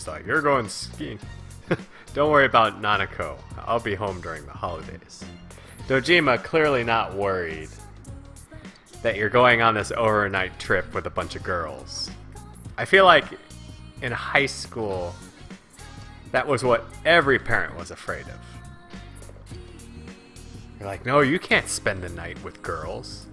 He's like, you're going skiing. Don't worry about Nanako. I'll be home during the holidays. Dojima clearly not worried that you're going on this overnight trip with a bunch of girls. I feel like in high school, that was what every parent was afraid of. You're like, no, you can't spend the night with girls.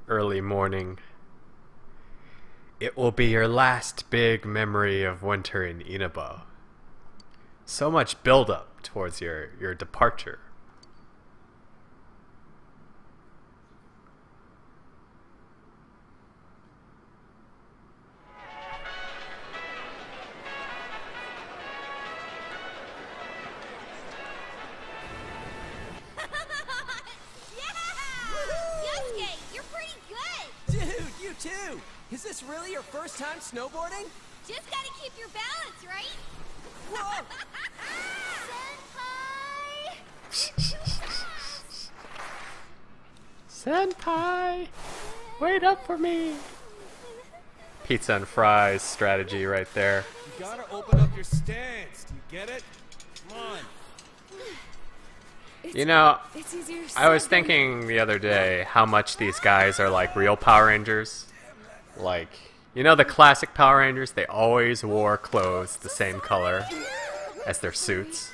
Early morning. It will be your last big memory of winter in Inaba. So much build-up towards your departure. Too. Is this really your first time snowboarding? Just gotta keep your balance, right? Whoa! Senpai! Senpai! Wait up for me! Pizza and fries strategy right there. You gotta open up your stance. Do you get it? Come on. You know, I was thinking the other day how much these guys are like real Power Rangers. Like, you know the classic Power Rangers? They always wore clothes the same color as their suits.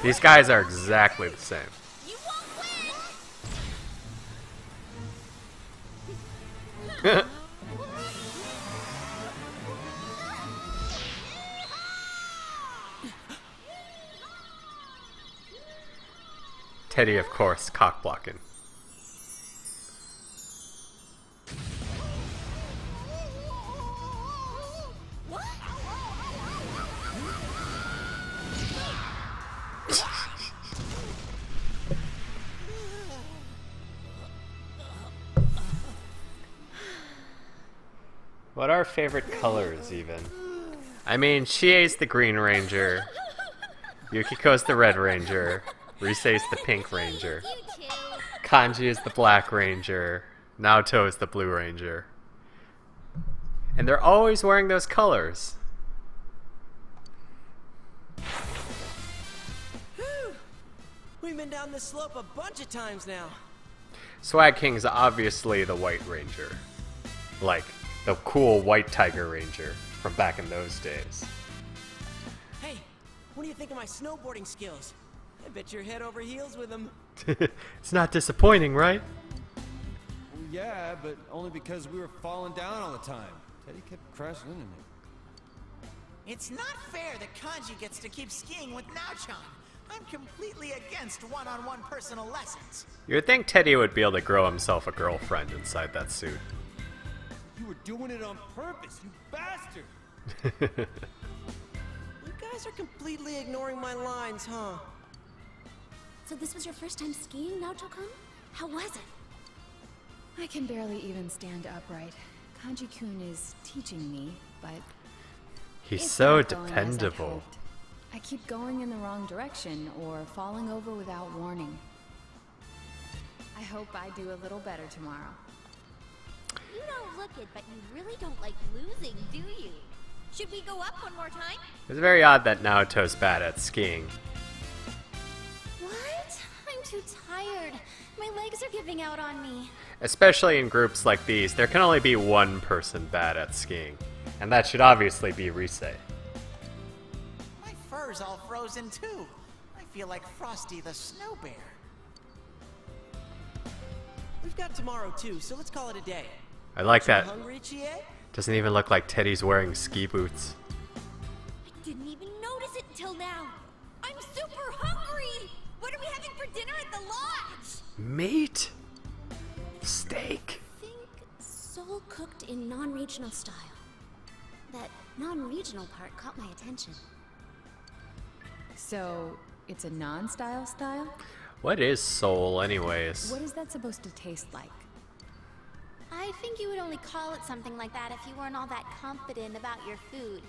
These guys are exactly the same. You won't win! Teddy, of course, cock-blocking. What are favorite colors, even? I mean, Chie's the Green Ranger, Yukiko's the Red Ranger, Risei's the Pink Ranger, Kanji is the Black Ranger, Naoto is the Blue Ranger. And they're always wearing those colors. Whew. We've been down this slope a bunch of times now. SwagKing's obviously the White Ranger. Like, the cool White Tiger Ranger from back in those days. Hey, what do you think of my snowboarding skills? I bet you're head over heels with them. It's not disappointing, right? Well, yeah, but only because we were falling down all the time. Teddy kept crashing into me. It's not fair that Kanji gets to keep skiing with Naochan. I'm completely against one-on-one personal lessons. You'd think Teddy would be able to grow himself a girlfriend inside that suit. You were doing it on purpose, you bastard! You guys are completely ignoring my lines, huh? So this was your first time skiing, Naoto-kun? How was it? I can barely even stand upright. Kanji-kun is teaching me, but He's it's so not going as I'd dependable. hoped. I keep going in the wrong direction or falling over without warning. I hope I do a little better tomorrow. You don't look it, but you really don't like losing, do you? Should we go up one more time? It's very odd that Naoto's bad at skiing. What? I'm too tired. My legs are giving out on me. Especially in groups like these, there can only be one person bad at skiing. And that should obviously be Risei. My fur's all frozen too. I feel like Frosty the Snow Bear. We've got tomorrow too, so let's call it a day. I like that. Hungry, Chie? Doesn't even look like Teddy's wearing ski boots. I didn't even notice it until now. I'm super hungry. What are we having for dinner at the lodge? Meat? Steak? I think soul cooked in non-regional style. That non-regional part caught my attention. So, it's a non-style style? What is soul, anyways? What is that supposed to taste like? I think you would only call it something like that if you weren't all that confident about your food.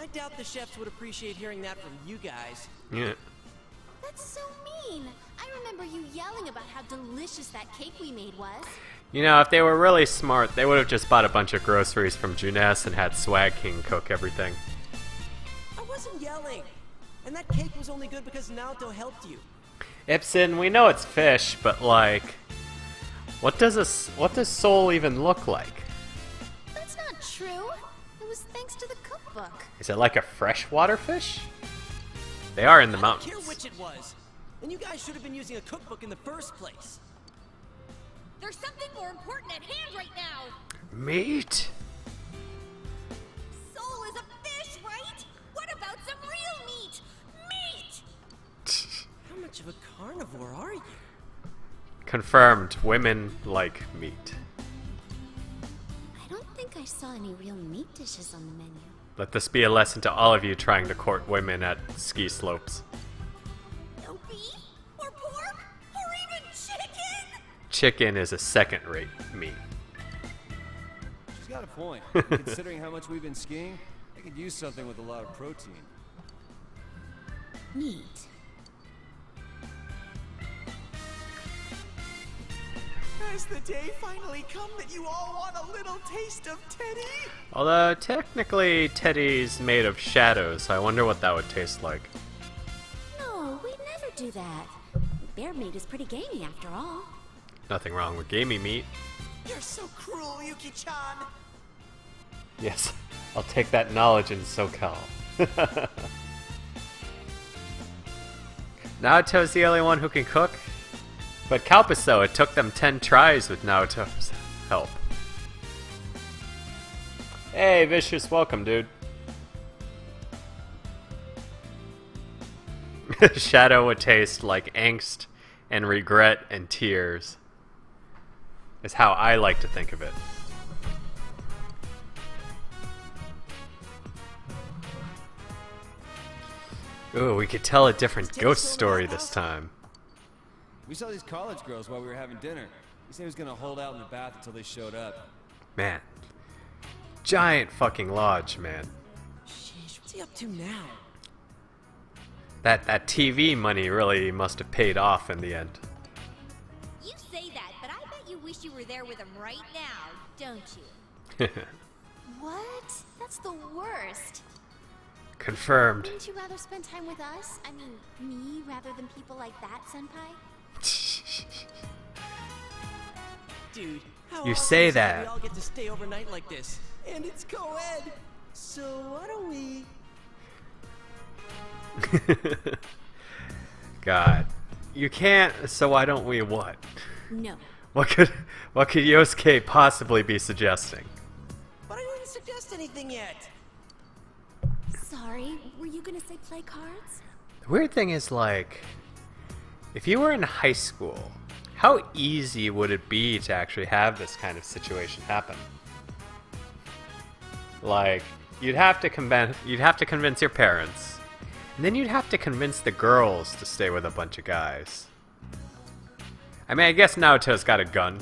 I doubt the chefs would appreciate hearing that from you guys. Yeah. That's so mean. I remember you yelling about how delicious that cake we made was. You know, if they were really smart, they would have just bought a bunch of groceries from Juness and had SwagKing cook everything. I wasn't yelling. And that cake was only good because Naoto helped you. Ipsen, we know it's fish, but like, what does Soul even look like? That's not true. It was thanks to the cookbook. Is it like a freshwater fish? They are in the I mountains. don't care which it was. And you guys should have been using a cookbook in the first place. There's something more important at hand right now. Meat? Soul is a fish, right? What about some real meat? Meat! How much of a carnivore are you? Confirmed, women like meat. I don't think I saw any real meat dishes on the menu. Let this be a lesson to all of you trying to court women at ski slopes. No beef? Or pork? Or even chicken? Chicken is a second-rate meat. She's got a point. Considering how much we've been skiing, I could use something with a lot of protein. Meat. Has the day finally come that you all want a little taste of Teddy? Although, technically, Teddy's made of shadows, so I wonder what that would taste like. No, we'd never do that. Bear meat is pretty gamey after all. Nothing wrong with gamey meat. You're so cruel, Yuki-chan. Yes, I'll take that knowledge in SoCal. Naoto's the only one who can cook. But Kalpiso, it took them 10 tries with Naoto's help. Hey, Vicious, welcome, dude. Shadow would taste like angst and regret and tears. Is how I like to think of it. Ooh, we could tell a different ghost story this time. We saw these college girls while we were having dinner. He said he was gonna hold out in the bath until they showed up. Man. Giant fucking lodge, man. Sheesh, what's he up to now? That TV money really must have paid off in the end. You say that, but I bet you wish you were there with him right now, don't you? What? That's the worst. Confirmed. Wouldn't you rather spend time with us? I mean, me rather than people like that, Senpai? Dude, how You awesome say is it that. we all get to stay overnight like this? And it's co-ed. So why don't we... God. You can't, so why don't we what? No. What could Yosuke possibly be suggesting? But I didn't suggest anything yet. Sorry, were you gonna say play cards? The weird thing is, like, if you were in high school, how easy would it be to actually have this kind of situation happen? Like, you'd have to convince your parents, and then you'd have to convince the girls to stay with a bunch of guys. I mean, I guess Naoto's got a gun,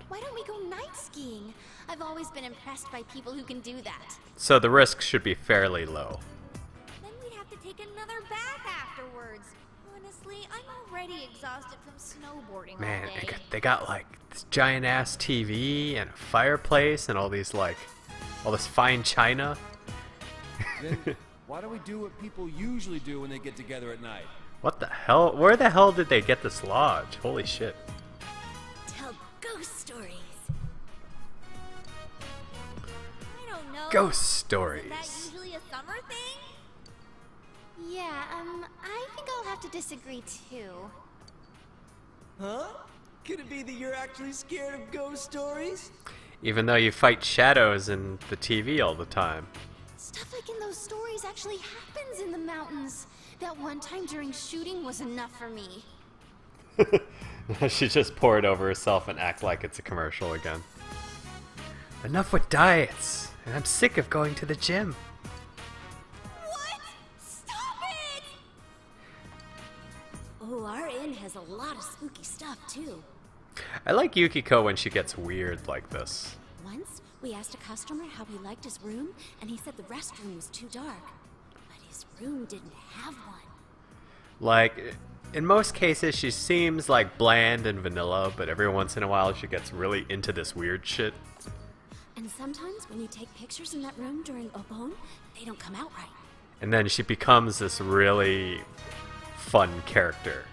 Why don't we go night skiing? I've always been impressed by people who can do that. so the risk should be fairly low. Then we'd have to take another bath afterwards. Honestly, I'm already exhausted from snowboarding Man, all day. they got like this giant ass TV and a fireplace and all these all this fine china. Then why don't we do what people usually do when they get together at night? What the hell? Where the hell did they get this lodge? Holy shit. Tell ghost stories. I don't know. Ghost Is stories. that usually a summer thing? Yeah, I think I'll have to disagree too. Huh? Could it be that you're actually scared of ghost stories? Even though you fight shadows in the TV all the time. Stuff like in those stories actually happens in the mountains. That one time during shooting was enough for me. She just pour it over herself and act like it's a commercial again. Enough with diets, and I'm sick of going to the gym. What? Stop it! Oh, our inn has a lot of spooky stuff too. I like Yukiko when she gets weird like this. Once, We asked a customer how he liked his room, and he said the restroom was too dark. But his room didn't have one. Like, in most cases, she seems like bland and vanilla, but every once in a while she gets really into this weird shit. And sometimes when you take pictures in that room during Obon, they don't come out right. And then she becomes this really fun character.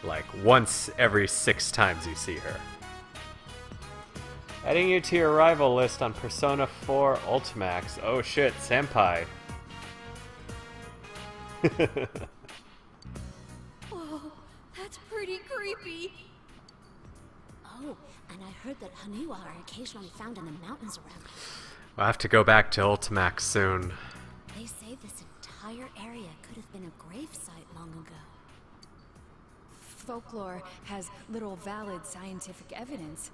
Like, once every 6 times you see her. Adding you to your rival list on Persona 4 Ultimax. Oh shit, Senpai. Oh, that's pretty creepy. Oh, and I heard that Hanua are occasionally found in the mountains around here. We'll have to go back to Ultimax soon. They say this entire area could have been a grave site long ago. Folklore has little valid scientific evidence,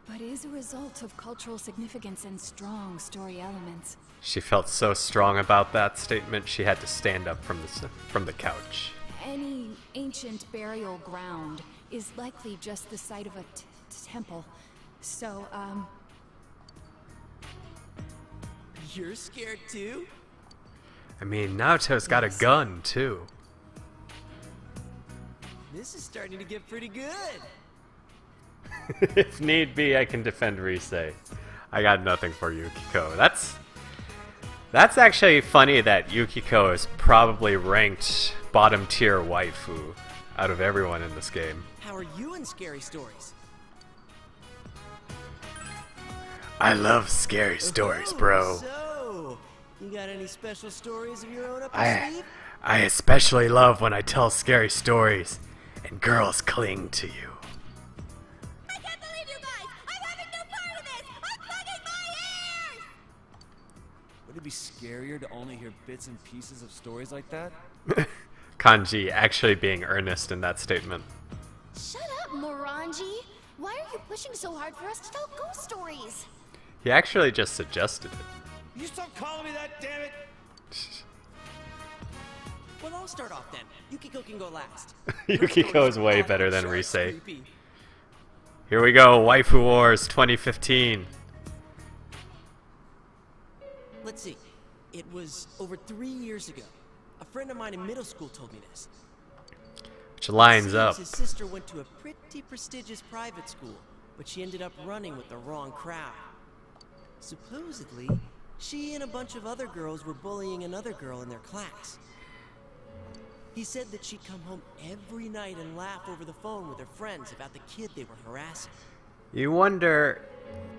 but is a result of cultural significance and strong story elements. She felt so strong about that statement, she had to stand up from the couch. Any ancient burial ground is likely just the site of a temple. So, You're scared too? I mean, Naoto's got a gun, too. This is starting to get pretty good. If need be, I can defend Rise. I got nothing for Yukiko. That's actually funny that Yukiko is probably ranked bottom tier waifu out of everyone in this game. How are you in scary stories? I love scary stories, bro. So, you got any special stories of your own up your sleeve? I especially love when I tell scary stories and girls cling to you. I can't believe you guys! I'm having no part of this! I'm plugging my ears! Would it be scarier to only hear bits and pieces of stories like that? Kanji actually being earnest in that statement. Shut up, Morangi! Why are you pushing so hard for us to tell ghost stories? He actually just suggested it. You stop calling me that, damn it! Well, I'll start off then. Yukiko can go last. Yukiko is way better than Sure, Rise. creepy. Here we go, Waifu Wars 2015. Let's see. It was over 3 years ago. A friend of mine in middle school told me this. Which lines Seems up. His sister went to a pretty prestigious private school, but she ended up running with the wrong crowd. Supposedly, she and a bunch of other girls were bullying another girl in their class. He said that she'd come home every night and laugh over the phone with her friends about the kid they were harassing. You wonder,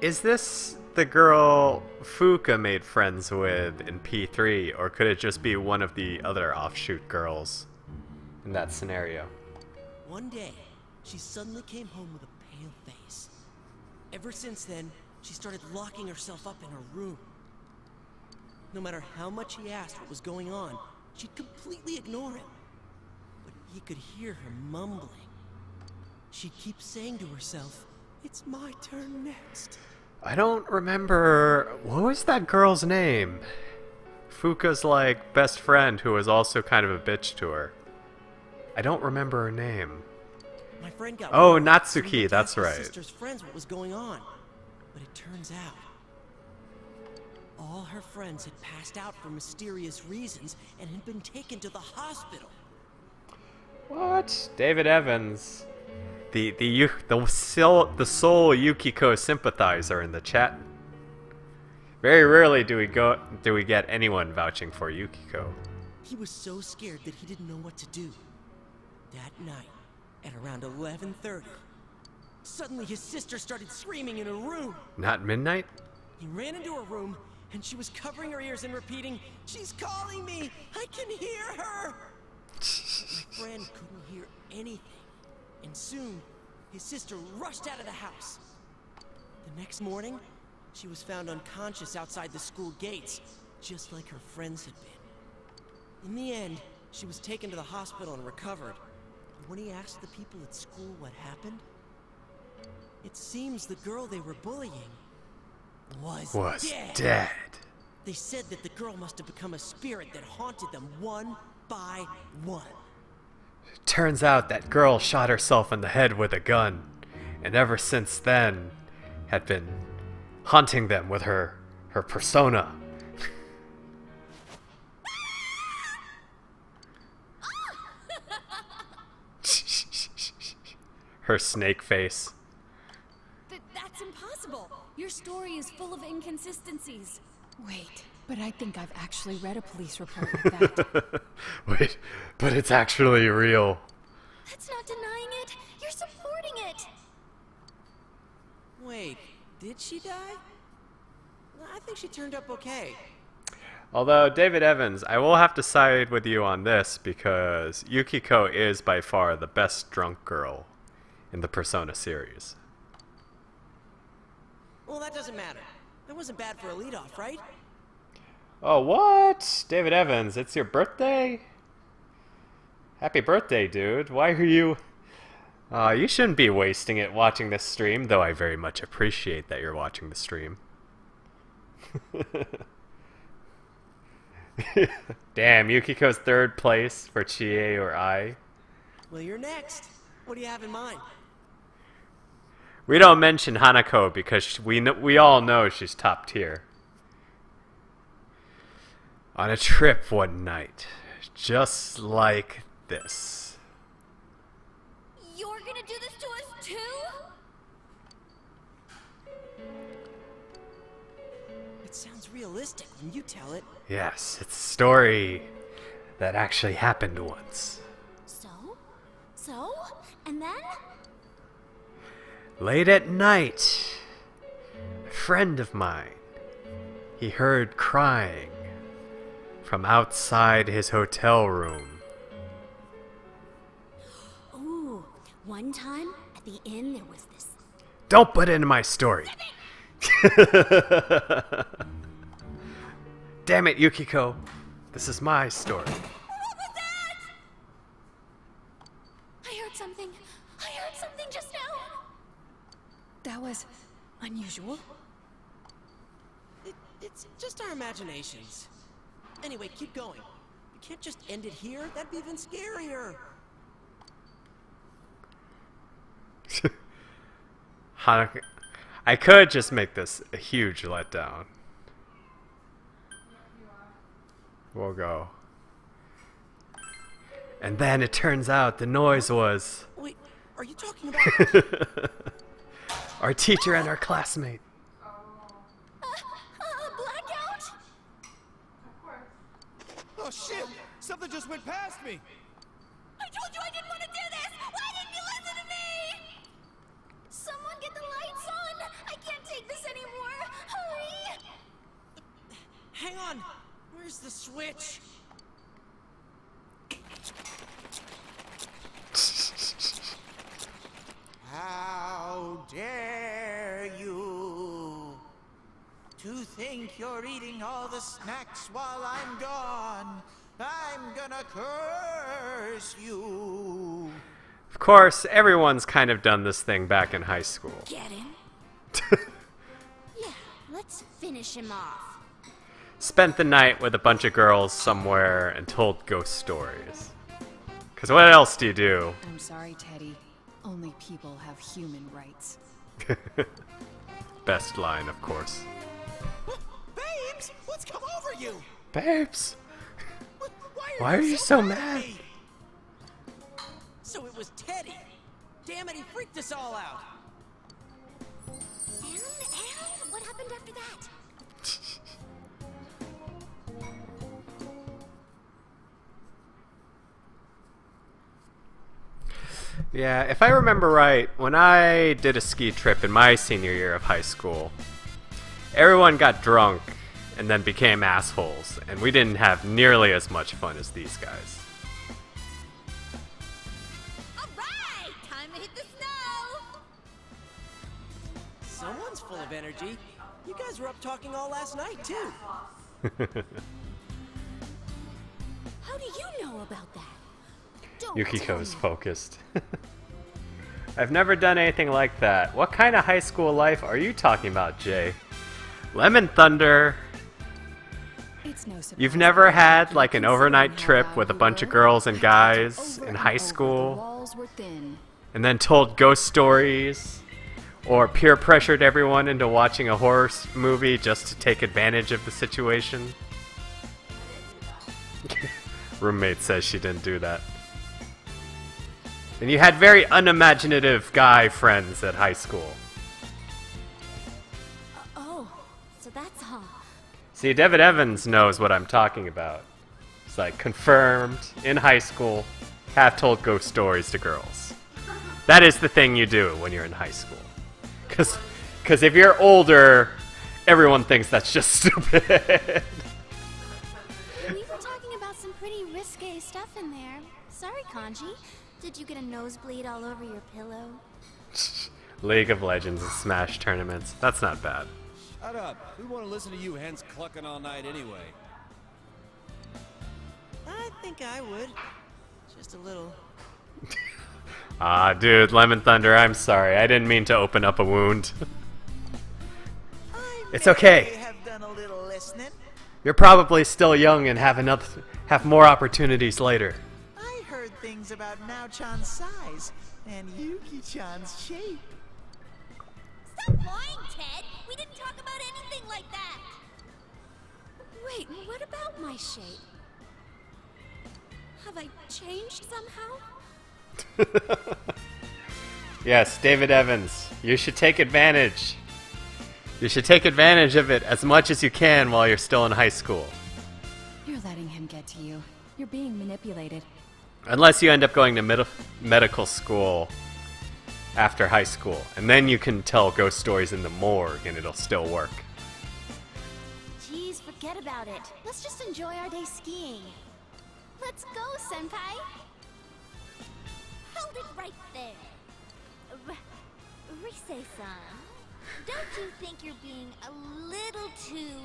is this the girl Fuka made friends with in P3, or could it just be one of the other offshoot girls in that scenario? One day, she suddenly came home with a pale face. Ever since then, she started locking herself up in her room. No matter how much he asked what was going on, she'd completely ignore him. But he could hear her mumbling. She'd keep saying to herself, "It's my turn next." I don't remember, what was that girl's name? Fuka's like best friend who was also kind of a bitch to her. I don't remember her name. My friend got Oh, worried, Natsuki, so he went to that's ask his right. sister's friends what was going on. But it turns out, all her friends had passed out for mysterious reasons and had been taken to the hospital. What? David Evans, the sole Yukiko sympathizer in the chat. Very rarely do we get anyone vouching for Yukiko. He was so scared that he didn't know what to do. That night, at around 11:30, suddenly his sister started screaming in her room. Not midnight? He ran into her room, and she was covering her ears and repeating, "She's calling me! I can hear her!" My friend couldn't hear anything, and soon, his sister rushed out of the house. The next morning, she was found unconscious outside the school gates, just like her friends had been. In the end, she was taken to the hospital and recovered. But when he asked the people at school what happened, it seems the girl they were bullying was dead. They said that the girl must have become a spirit that haunted them one by one. Turns out that girl shot herself in the head with a gun, and ever since then had been haunting them with her persona. Her snake face. That's impossible. Your story is full of inconsistencies. Wait, but I think I've actually read a police report like that. Wait, but it's actually real. That's not denying it. You're supporting it. Wait, did she die? I think she turned up okay. Although, David Evans, I will have to side with you on this because Yukiko is by far the best drunk girl in the Persona series. Well, that doesn't matter. That wasn't bad for a leadoff, right? Oh, what? David Evans, it's your birthday? Happy birthday, dude. Why are you... you shouldn't be wasting it watching this stream, though I very much appreciate that you're watching the stream. Damn, Yukiko's third place for Chie or I. Well, you're next. What do you have in mind? We don't mention Hanako because we all know she's top tier. On a trip one night, just like this. You're gonna do this to us too? It sounds realistic when you tell it. Yes, it's a story that actually happened once. So? And then? Late at night, a friend of mine, he heard crying from outside his hotel room. Ooh, one time at the inn there was this. Don't put it into my story. Damn it, Yukiko. This is my story. What was that? I heard something just now. That was unusual. It's just our imaginations. Anyway, keep going. You can't just end it here. That'd be even scarier. Hanako, I could just make this a huge letdown. We'll go. And then it turns out the noise was Wait, are you talking about... our teacher and our classmate. Blackout? Oh shit! Something just went past me! I told you I didn't want to do this! Why didn't you listen to me? Someone get the lights on! I can't take this anymore! Hurry! Hang on! Where's the switch? How dare you to think you're eating all the snacks while I'm gone? I'm gonna curse you. Of course, everyone's kind of done this thing back in high school. Get him? Yeah, let's finish him off. Spent the night with a bunch of girls somewhere and told ghost stories. Because what else do you do? I'm sorry, Teddy. Only people have human rights. Best line, of course. Babes, what's come over you? Babes, Why why are you so mad? at me? So it was Teddy. Damn it, he freaked us all out. And what happened after that? Yeah, if I remember right, when I did a ski trip in my senior year of high school, everyone got drunk and then became assholes, and we didn't have nearly as much fun as these guys. Alright! Time to hit the snow! Someone's full of energy. You guys were up talking all last night, too. How do you know about that? Don't Yukiko's tell me. focused. I've never done anything like that. What kind of high school life are you talking about, Jay? Lemon Thunder. It's no surprise. You've never had like an Considering overnight how trip loud with a we bunch of were, girls and I guys over in and high over, the school walls were thin. and then told ghost stories Or peer pressured everyone into watching a horror movie just to take advantage of the situation. Roommate says she didn't do that. And you had very unimaginative guy friends at high school. Oh, so that's all. See, David Evans knows what I'm talking about. It's like confirmed in high school, have told ghost stories to girls. That is the thing you do when you're in high school. Because if you're older, everyone thinks that's just stupid. We were talking about some pretty risque stuff in there. Sorry, Kanji. Did you get a nosebleed all over your pillow? League of Legends and Smash tournaments. That's not bad. Shut up. We want to listen to you hens clucking all night anyway. I think I would. Just a little. Ah, dude, Lemon Thunder, I'm sorry. I didn't mean to open up a wound. It's okay. Have done a little listening. You're probably still young and have more opportunities later. I heard things about Nao-chan's size and Yuki-chan's shape. Stop lying, Ted! We didn't talk about anything like that! Wait, what about my shape? Have I changed somehow? Yes, David Evans. You should take advantage. You should take advantage of it as much as you can while you're still in high school. You're letting him get to you. You're being manipulated. Unless you end up going to medical school after high school. And then you can tell ghost stories in the morgue and it'll still work. Jeez, forget about it. Let's just enjoy our day skiing. Let's go, Senpai. Hold it right there. Rise-san, don't you think you're being a little too,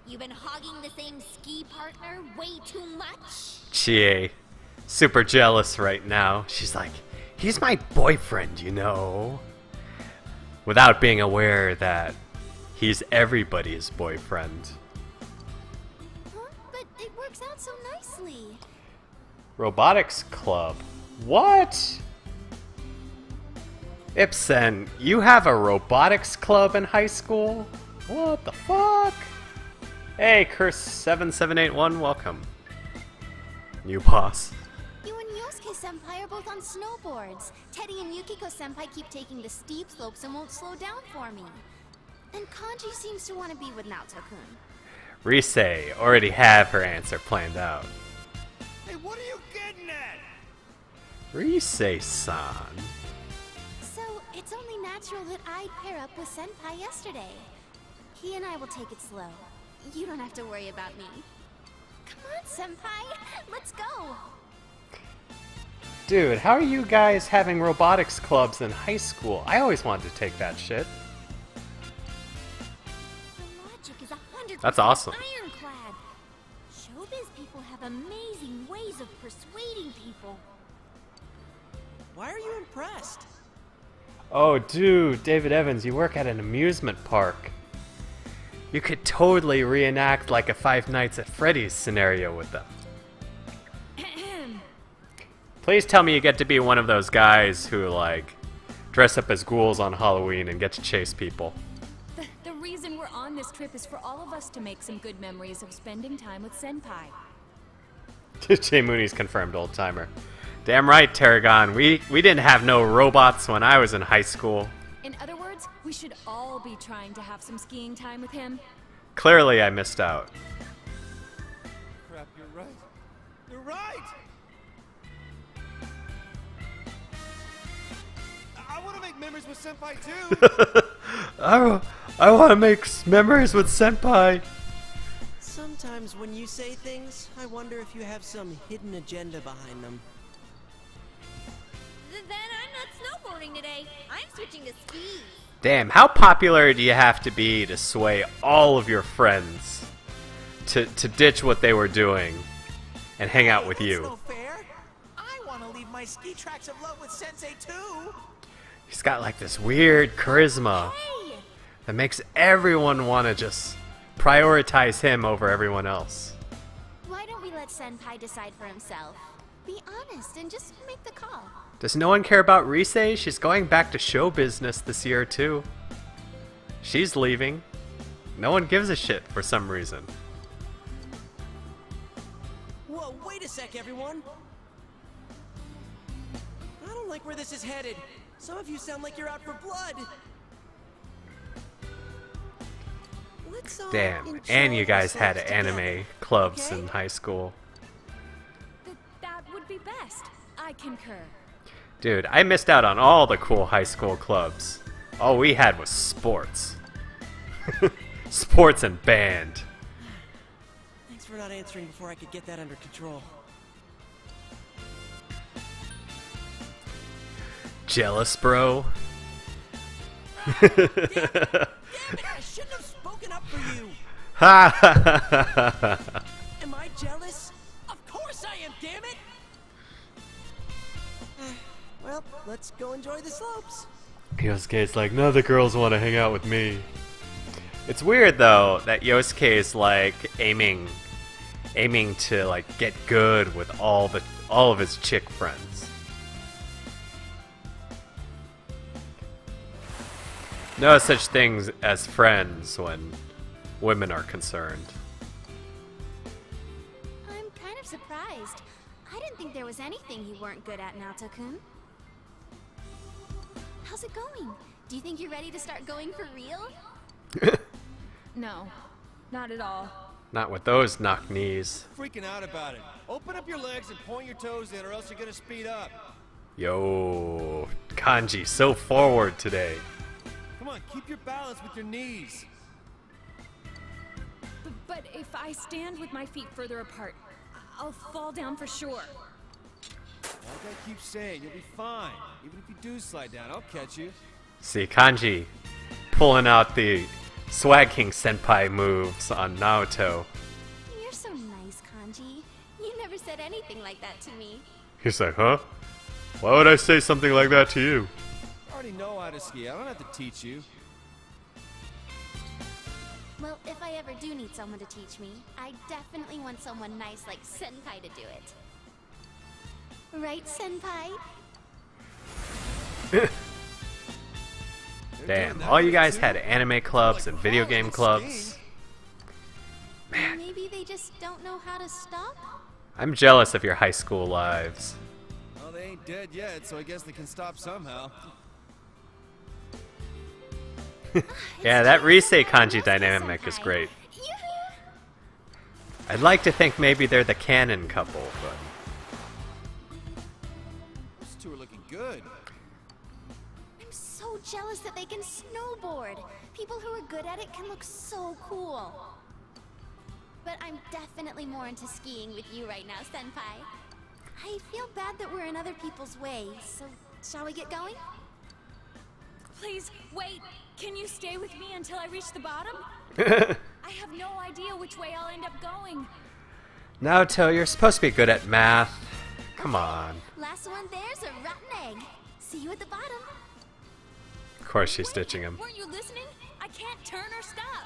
you've been hogging the same ski partner way too much? Chie, super jealous right now. She's like, he's my boyfriend, you know. Without being aware that he's everybody's boyfriend. Huh? But it works out so nicely. Robotics club? What? Ipsen, you have a robotics club in high school? What the fuck? Hey, Curse7781, welcome. New boss. You and Yosuke-senpai are both on snowboards. Teddy and Yukiko-senpai keep taking the steep slopes and won't slow down for me. And Kanji seems to want to be with Naoto-kun. Rise already have her answer planned out. Hey, what are you getting at? Rise-san. So, it's only natural that I pair up with Senpai yesterday. He and I will take it slow. You don't have to worry about me. Come on, Senpai! Let's go! Dude, how are you guys having robotics clubs in high school? I always wanted to take that shit. The logic is 100% That's awesome. ironclad. Showbiz people have amazing ways of persuading people. Why are you impressed? Oh, dude, David Evans, you work at an amusement park. You could totally reenact like a Five Nights at Freddy's scenario with them. Please tell me you get to be one of those guys who, like, dress up as ghouls on Halloween and get to chase people. The reason we're on this trip is for all of us to make some good memories of spending time with Senpai. Jay Mooney's confirmed old timer. Damn right, Tarragon. We didn't have no robots when I was in high school. In other words, we should all be trying to have some skiing time with him. Clearly, I missed out. Crap, you're right. You're right! I want to make memories with Senpai too! I want to make memories with Senpai. Sometimes when you say things, I wonder if you have some hidden agenda behind them. Then I'm not snowboarding today. I'm switching to ski. Damn, how popular do you have to be to sway all of your friends to ditch what they were doing and hang out with That's you? no fair. I want to leave my ski tracks of love with Sensei too. He's got like this weird charisma Hey! that makes everyone want to just prioritize him over everyone else. Why don't we let Senpai decide for himself? Be honest and just make the call. Does no one care about Rise? She's going back to show business this year too. She's leaving. No one gives a shit for some reason. Whoa, wait a sec, everyone. I don't like where this is headed. Some of you sound like you're out for blood. Let's all Damn, enjoy and you guys had ourselves anime together, clubs okay? in high school. That would be best. I concur. Dude, I missed out on all the cool high school clubs. All we had was sports. Sports and band. Thanks for not answering before I could get that under control. Jealous, bro? Damn it! I shouldn't have spoken up for you. Ha! Am I jealous? Of course I am, damn it! Well, let's go enjoy the slopes. Yosuke's like, no, the girls want to hang out with me. It's weird though that Yosuke is like aiming to like get good with all of his chick friends. No such things as friends when women are concerned. I'm kind of surprised. I didn't think there was anything you weren't good at, Naoto-kun. How's it going? Do you think you're ready to start going for real? No, not at all. Not with those knock knees. Freaking out about it. Open up your legs and point your toes in, or else you're gonna speed up. Yo, Kanji, so forward today. Come on, keep your balance with your knees. But if I stand with my feet further apart, I'll fall down for sure. Like I keep saying, you'll be fine. Even if you do slide down, I'll catch you. See, Kanji pulling out the SwagKing senpai moves on Naoto. You're so nice, Kanji. You never said anything like that to me. He's like, huh? Why would I say something like that to you? I already know how to ski. I don't have to teach you. Well, if I ever do need someone to teach me, I definitely want someone nice like Senpai to do it. Right, Senpai? Damn, all you guys had anime clubs and video game clubs. Maybe they just don't know how to stop? I'm jealous of your high school lives. Well, they ain't dead yet, so I guess they can stop somehow. Yeah, that Rise Kanji dynamic is great. Yoo-hoo! I'd like to think maybe they're the canon couple, but Those two are looking good. I'm so jealous that they can snowboard. People who are good at it can look so cool. But I'm definitely more into skiing with you right now, Senpai. I feel bad that we're in other people's way, so shall we get going? Please, wait. Can you stay with me until I reach the bottom? I have no idea which way I'll end up going. Naoto, you're supposed to be good at math. Come on. Last one there's a rotten egg. See you at the bottom. Of course she's Wait, ditching him. Weren't you listening? I can't turn or stop.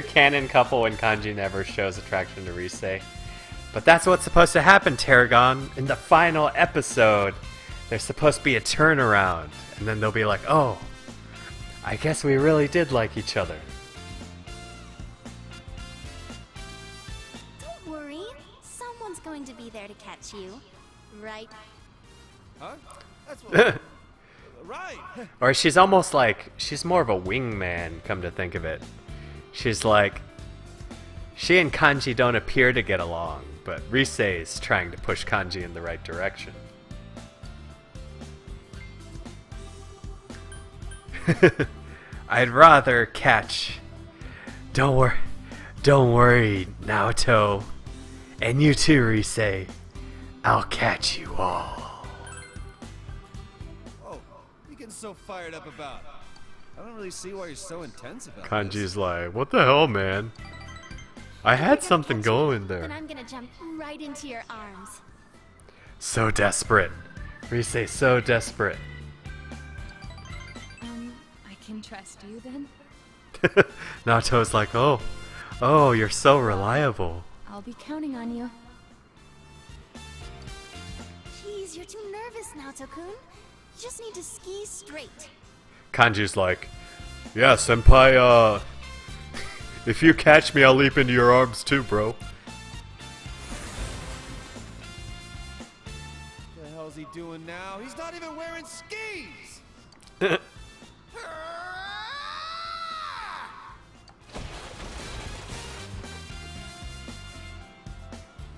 Canon couple and Kanji never shows attraction to Rise. But that's what's supposed to happen, Tarragon. In the final episode, there's supposed to be a turnaround. And then they'll be like, oh, I guess we really did like each other. Don't worry. Someone's going to be there to catch you. Right? Huh? That's what... Right. Or she's almost like, she's more of a wingman, come to think of it. She's like, she and Kanji don't appear to get along, but Rise is trying to push Kanji in the right direction. I'd rather catch. Don't worry, Naoto. And you too, Rise. I'll catch you all. Oh, you getting so fired up about? I don't really see why you're so intense about Kanji's like, what the hell, man? I had something going Then there. I'm gonna jump right into your arms. So desperate. Rise, so desperate. I can trust you then? Naoto's like, oh, you're so reliable. I'll be counting on you. Please, you're too nervous, Naoto-kun. You just need to ski straight. Kanji's like, yeah, senpai, if you catch me, I'll leap into your arms too, bro. What the hell's he doing now? He's not even wearing skis!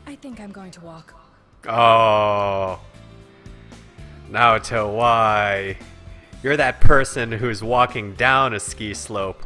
I think I'm going to walk. Oh. Naoto, why? You're that person who's walking down a ski slope.